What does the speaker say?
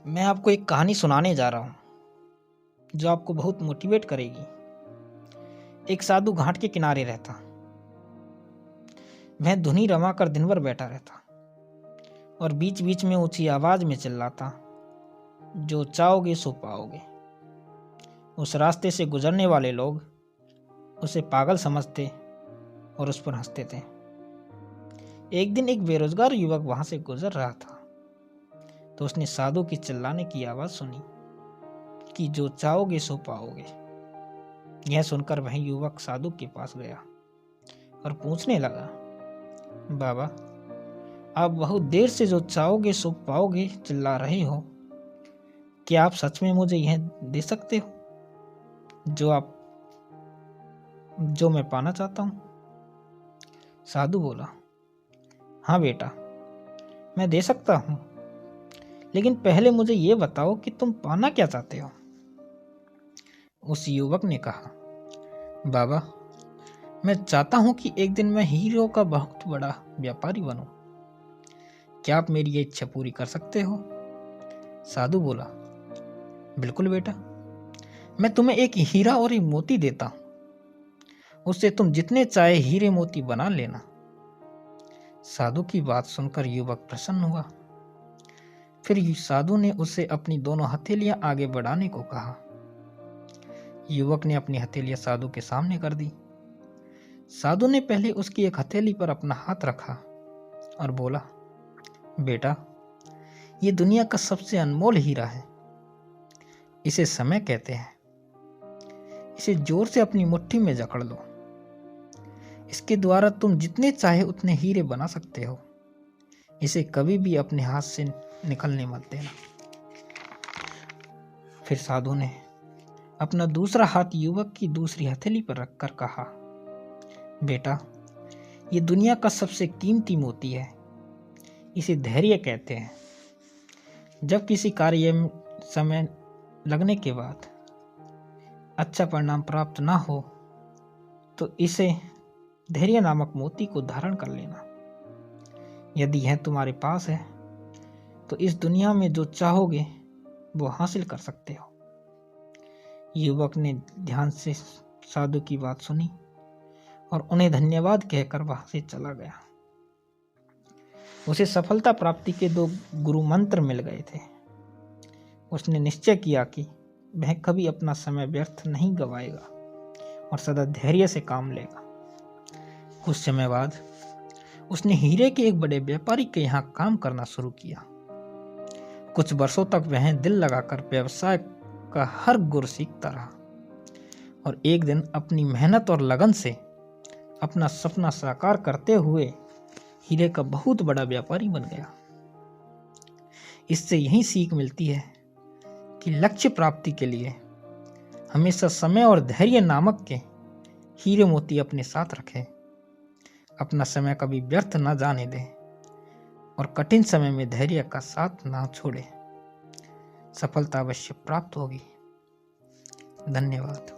मैं आपको एक कहानी सुनाने जा रहा हूँ जो आपको बहुत मोटिवेट करेगी। एक साधु घाट के किनारे रहता। वह धुनी रमाकर दिन भर बैठा रहता और बीच बीच में ऊंची आवाज में चिल्लाता, जो चाहोगे सो पाओगे। उस रास्ते से गुजरने वाले लोग उसे पागल समझते और उस पर हंसते थे। एक दिन एक बेरोजगार युवक वहां से गुजर रहा था तो उसने साधु की चिल्लाने की आवाज सुनी कि जो चाहोगे सो पाओगे। यह सुनकर वह युवक साधु के पास गया और पूछने लगा, बाबा, आप बहुत देर से जो चाहोगे सो पाओगे चिल्ला रहे हो, क्या आप सच में मुझे यह दे सकते हो जो मैं पाना चाहता हूं? साधु बोला, हाँ बेटा, मैं दे सकता हूं, लेकिन पहले मुझे यह बताओ कि तुम पाना क्या चाहते हो। उस युवक ने कहा, बाबा, मैं चाहता हूं कि एक दिन मैं हीरो का बहुत बड़ा व्यापारी बनूं। क्या आप मेरी ये इच्छा पूरी कर सकते हो? साधु बोला, बिल्कुल बेटा, मैं तुम्हें एक हीरा और एक मोती देता हूं, उससे तुम जितने चाहे हीरे मोती बना लेना। साधु की बात सुनकर युवक प्रसन्न हुआ। फिर साधु ने उसे अपनी दोनों हथेलियां आगे बढ़ाने को कहा। युवक ने अपनी हथेलियां साधु के सामने कर दी। साधु ने पहले उसकी एक हथेली पर अपना हाथ रखा और बोला, बेटा, ये दुनिया का सबसे अनमोल हीरा है। इसे समय कहते हैं। इसे जोर से अपनी मुट्ठी में जकड़ लो। इसके द्वारा तुम जितने चाहे उतने हीरे बना सकते हो। इसे कभी भी अपने हाथ से निकलने मत देना। फिर साधु ने अपना दूसरा हाथ युवक की दूसरी हथेली पर रखकर कहा, बेटा, ये दुनिया का सबसे कीमती मोती है। इसे धैर्य कहते हैं। जब किसी कार्य में समय लगने के बाद अच्छा परिणाम प्राप्त ना हो तो इसे धैर्य नामक मोती को धारण कर लेना। यदि यह तुम्हारे पास है तो इस दुनिया में जो चाहोगे वो हासिल कर सकते हो। युवक ने ध्यान से साधु की बात सुनी और उन्हें धन्यवाद कहकर वहां से चला गया। उसे सफलता प्राप्ति के 2 गुरु मंत्र मिल गए थे। उसने निश्चय किया कि वह कभी अपना समय व्यर्थ नहीं गवाएगा और सदा धैर्य से काम लेगा। कुछ समय बाद उसने हीरे के एक बड़े व्यापारी के यहाँ काम करना शुरू किया। कुछ वर्षों तक वह दिल लगाकर व्यवसाय का हर गुर सीखता रहा और एक दिन अपनी मेहनत और लगन से अपना सपना साकार करते हुए हीरे का बहुत बड़ा व्यापारी बन गया। इससे यही सीख मिलती है कि लक्ष्य प्राप्ति के लिए हमेशा समय और धैर्य नामक के हीरे मोती अपने साथ रखें। अपना समय कभी व्यर्थ न जाने दें और कठिन समय में धैर्य का साथ ना छोड़ें। सफलता अवश्य प्राप्त होगी। धन्यवाद।